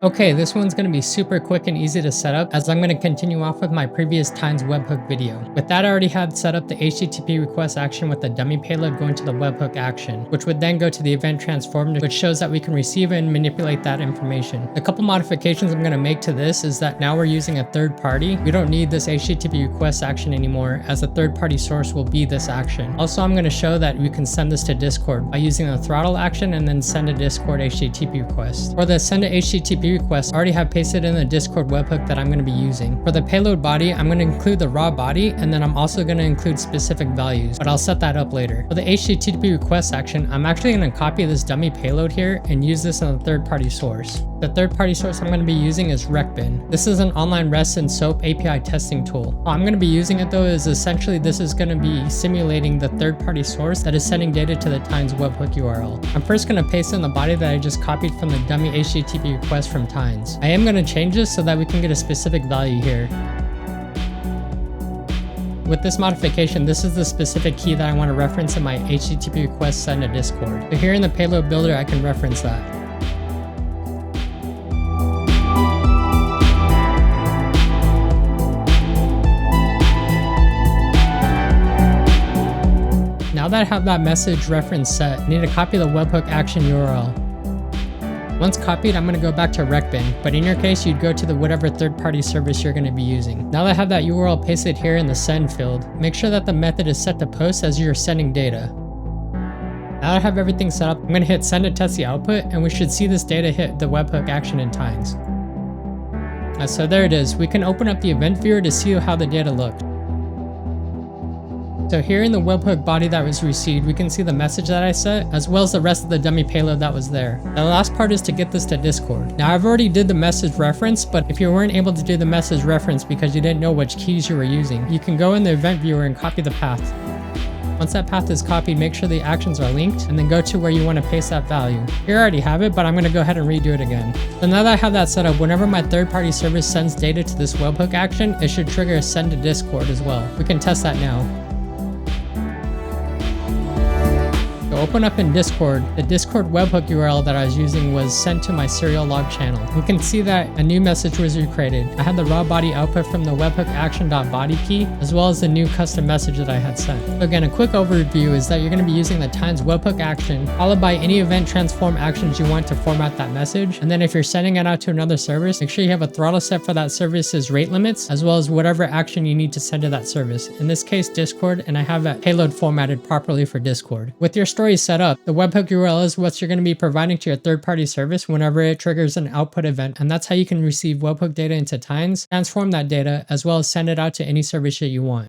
Okay, this one's going to be super quick and easy to set up as I'm going to continue off with my previous Tines webhook video. With that, I already had set up the HTTP request action with the dummy payload going to the webhook action, which would then go to the event transformed, which shows that we can receive and manipulate that information. A couple modifications I'm going to make to this is that now we're using a third party. We don't need this HTTP request action anymore, as a third party source will be this action. Also, I'm going to show that we can send this to Discord by using the throttle action and then send a Discord HTTP request. For the send a HTTP request, I already have pasted in the Discord webhook that I'm going to be using. For the payload body, I'm going to include the raw body, and then I'm also going to include specific values, but I'll set that up later. For the HTTP request action, I'm actually going to copy this dummy payload here and use this on the third-party source. The third-party source I'm going to be using is reqbin. This is an online REST and SOAP API testing tool. How I'm going to be using it though is essentially this is going to be simulating the third-party source that is sending data to the Tines webhook URL. I'm first going to paste in the body that I just copied from the dummy HTTP request from Tines. I am going to change this so that we can get a specific value here. With this modification, this is the specific key that I want to reference in my HTTP request send to Discord. So here in the payload builder, I can reference that. Now that I have that message reference set, I need to copy the webhook action URL. Once copied, I'm going to go back to reqbin, but in your case, you'd go to the whatever third-party service you're going to be using. Now that I have that URL pasted here in the send field, make sure that the method is set to post as you're sending data. Now that I have everything set up, I'm going to hit send to test the output, and we should see this data hit the webhook action in Tines. So there it is. We can open up the event viewer to see how the data looked. So here in the webhook body that was received, we can see the message that I set, as well as the rest of the dummy payload that was there. Now the last part is to get this to Discord. Now I've already did the message reference, but if you weren't able to do the message reference because you didn't know which keys you were using, you can go in the event viewer and copy the path. Once that path is copied, make sure the actions are linked, and then go to where you want to paste that value. Here I already have it, but I'm going to go ahead and redo it again. So now that I have that set up, whenever my third-party service sends data to this webhook action, it should trigger a send to Discord as well. We can test that now. So open up in Discord, the Discord webhook URL that I was using was sent to my serial log channel. We can see that a new message was recreated. I had the raw body output from the webhook action.body key, as well as the new custom message that I had sent. So again, a quick overview is that you're going to be using the Tines webhook action, followed by any event transform actions you want to format that message. And then if you're sending it out to another service, make sure you have a throttle set for that service's rate limits, as well as whatever action you need to send to that service. In this case, Discord, and I have that payload formatted properly for Discord. With your story set up, the webhook URL is what you're going to be providing to your third-party service whenever it triggers an output event, and that's how you can receive webhook data into Tines, transform that data, as well as send it out to any service that you want.